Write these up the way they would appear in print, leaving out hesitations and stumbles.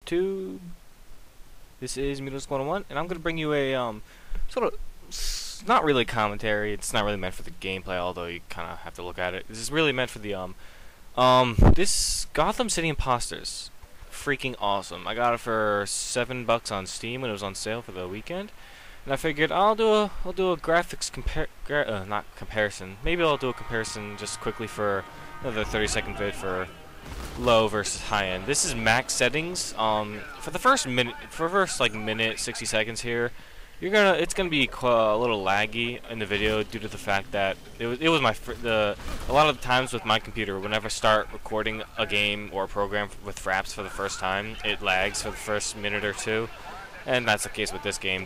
YouTube. This is Mutos101, and I'm gonna bring you a sort of not really commentary. It's not really meant for the gameplay, although you kind of have to look at it. This is really meant for the this Gotham City Imposters. Freaking awesome! I got it for $7 on Steam when it was on sale for the weekend, and I figured I'll do a graphics not comparison. Maybe I'll do a comparison just quickly for another 30-second vid for low versus high end. This is max settings. For the first minute, minute 60 seconds here, it's gonna be a little laggy in the video due to the fact that it was a lot of the times with my computer, whenever I start recording a game or a program with Fraps for the first time, it lags for the first minute or two, and that's the case with this game.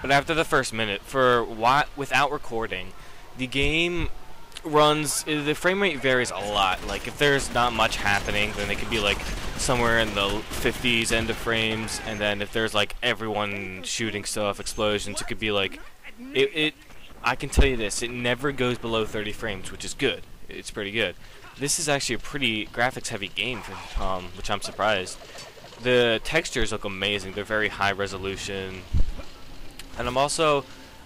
But after the first minute, without recording, the game runs. The frame rate varies a lot. Like if there's not much happening, then it could be like somewhere in the 50s end of frames, and then if there's like everyone shooting stuff, explosions, it could be like I can tell you this, it never goes below 30 frames, which is good. It's pretty good. This is actually a pretty graphics heavy game, which I'm surprised. The textures look amazing. They're very high resolution, and I'm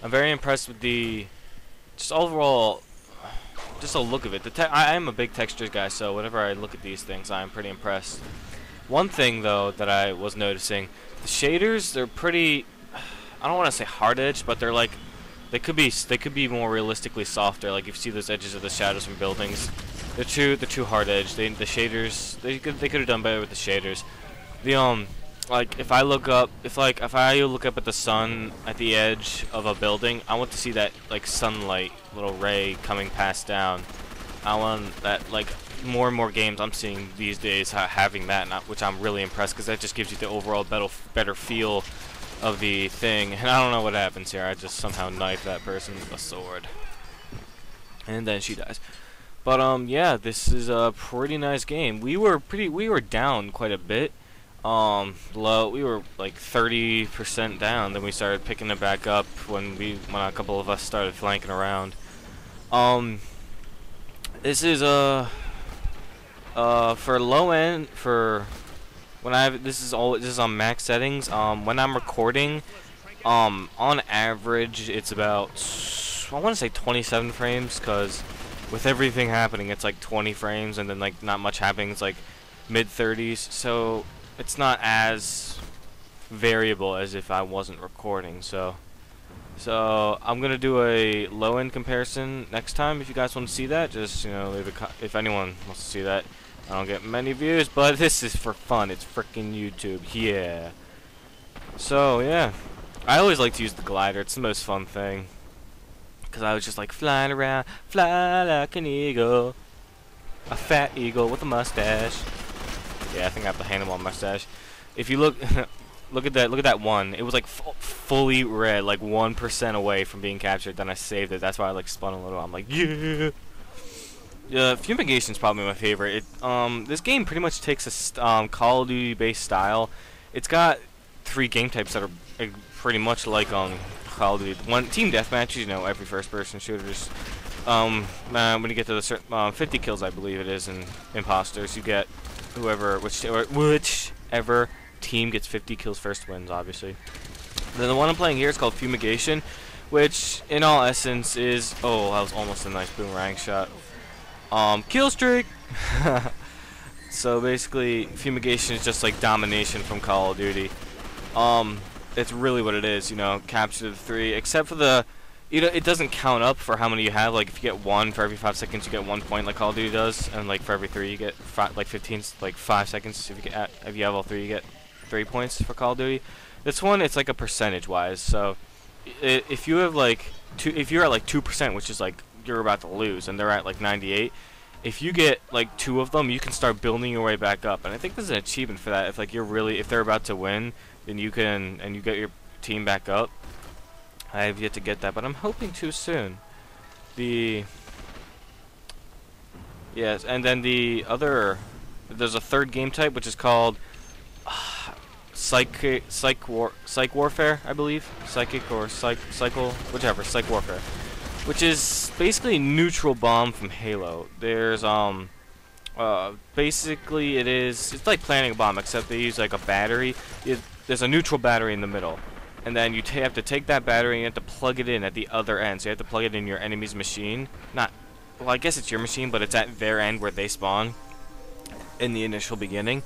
very impressed with the overall the look of it. I am a big textures guy, so whenever I look at these things, I'm pretty impressed. One thing though that I was noticing, the shaders, they're pretty, I don't want to say hard edged, but they're like, they could be more realistically softer. Like if you see those edges of the shadows from buildings, they're too hard edged. The shaders, they could have done better with the shaders. Like if I look up at the sun at the edge of a building, I want to see that like sunlight little ray coming past down. I want that, like more and more games I'm seeing these days having that, which I'm really impressed, because that just gives you the overall better feel of the thing. And I don't know what happens here. I just somehow knife that person with a sword, and then she dies. But yeah, this is a pretty nice game. We were down quite a bit. Low. We were like 30% down. Then we started picking it back up when a couple of us started flanking around. This is for low end this is on max settings. When I'm recording, on average it's about, I want to say 27 frames, because with everything happening it's like 20 frames, and then like not much happening, it's like mid 30s. So it's not as variable as if I wasn't recording. So I'm gonna do a low-end comparison next time. If you guys want to see that, just leave if anyone wants to see that. I don't get many views, but this is for fun. It's frickin' YouTube, yeah. So yeah, I always like to use the glider. It's the most fun thing, because I was just like flying around, fly like an eagle, a fat eagle with a mustache. Yeah, I think I have the Hannibal mustache. If you look at that one. It was like fully red, like 1% away from being captured. Then I saved it. That's why I like spun a little. I'm like, yeah. Fumigation's probably my favorite. This game pretty much takes a Call of Duty based style. It's got 3 game types that are pretty much like Call of Duty. One, team deathmatches. Every first person shooters. When you get to the 50 kills, I believe it is, in Imposters, you get whichever team gets 50 kills first wins, obviously. Then the one I'm playing here is called Fumigation, which in all essence is, oh, that was almost a nice boomerang shot. Kill streak. So basically, Fumigation is just like domination from Call of Duty. It's really what it is, capture the 3, except for the, it doesn't count up for how many you have. Like if you get 1 for every 5 seconds, you get 1 point, like Call of Duty does, and like for every 3 you get 5 seconds. If you have all 3, you get 3 points for Call of Duty. This one, it's like a percentage wise. So if you have like if you're at like 2%, which is like you're about to lose, and they're at like 98, if you get like 2 of them, you can start building your way back up. And I think there's an achievement for that. If they're about to win, then you get your team back up. I have yet to get that, but I'm hoping to soon. Yes, and then there's a 3rd game type, which is called psych warfare, I believe. Psychic or cycle, whichever, psych warfare, which is basically neutral bomb from Halo. There's Basically, it's like planting a bomb, except they use like a battery. There's a neutral battery in the middle, and then you have to take that battery and you have to plug it in at the other end. So you have to plug it in your enemy's machine. Well, I guess it's your machine, but it's at their end where they spawn in the initial beginning.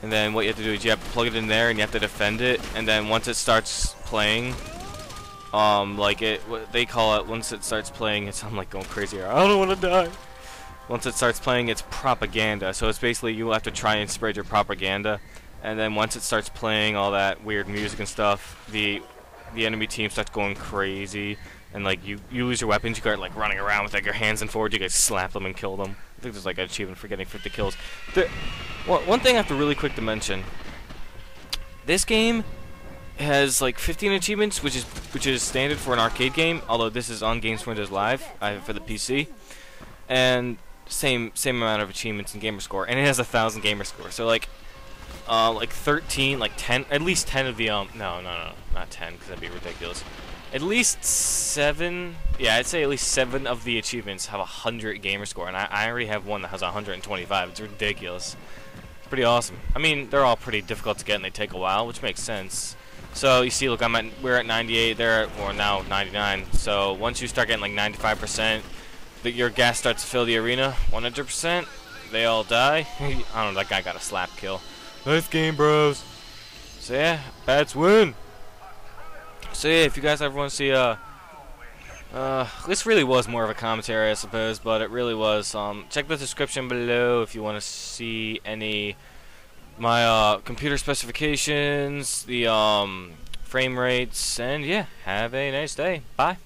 And then what you have to do is you have to plug it in there and you have to defend it. And then once it starts playing, what they call it, once it starts playing, I'm like going crazy here. I don't want to die. Once it starts playing, it's propaganda. So it's basically you have to try and spread your propaganda. And then once it starts playing all that weird music and stuff, the enemy team starts going crazy. And like you lose your weapons, you start like running around with like your hands and forward, you guys slap them and kill them. I think there's like an achievement for getting 50 kills. One thing I have to really quick to mention. This game has like 15 achievements, which is standard for an arcade game. Although this is on Games Windows Live for the PC, and same amount of achievements in gamer score, and it has 1,000 gamer score. So like 13, like 10, at least 10 of the no, not 10, because that'd be ridiculous. At least 7, yeah, I'd say at least 7 of the achievements have 100 gamer score, and I already have one that has 125. It's ridiculous. It's pretty awesome. I mean, they're all pretty difficult to get, and they take a while, which makes sense. So you see, look, we're at 98. They're now 99. So once you start getting like 95%, your gas starts to fill the arena. 100%. They all die. I don't know. That guy got a slap kill. Nice game, bros. So yeah, bats win. So yeah, if you guys ever want to see this really was more of a commentary, I suppose, but it really was. Check the description below if you want to see my computer specifications, the frame rates, and yeah, have a nice day. Bye.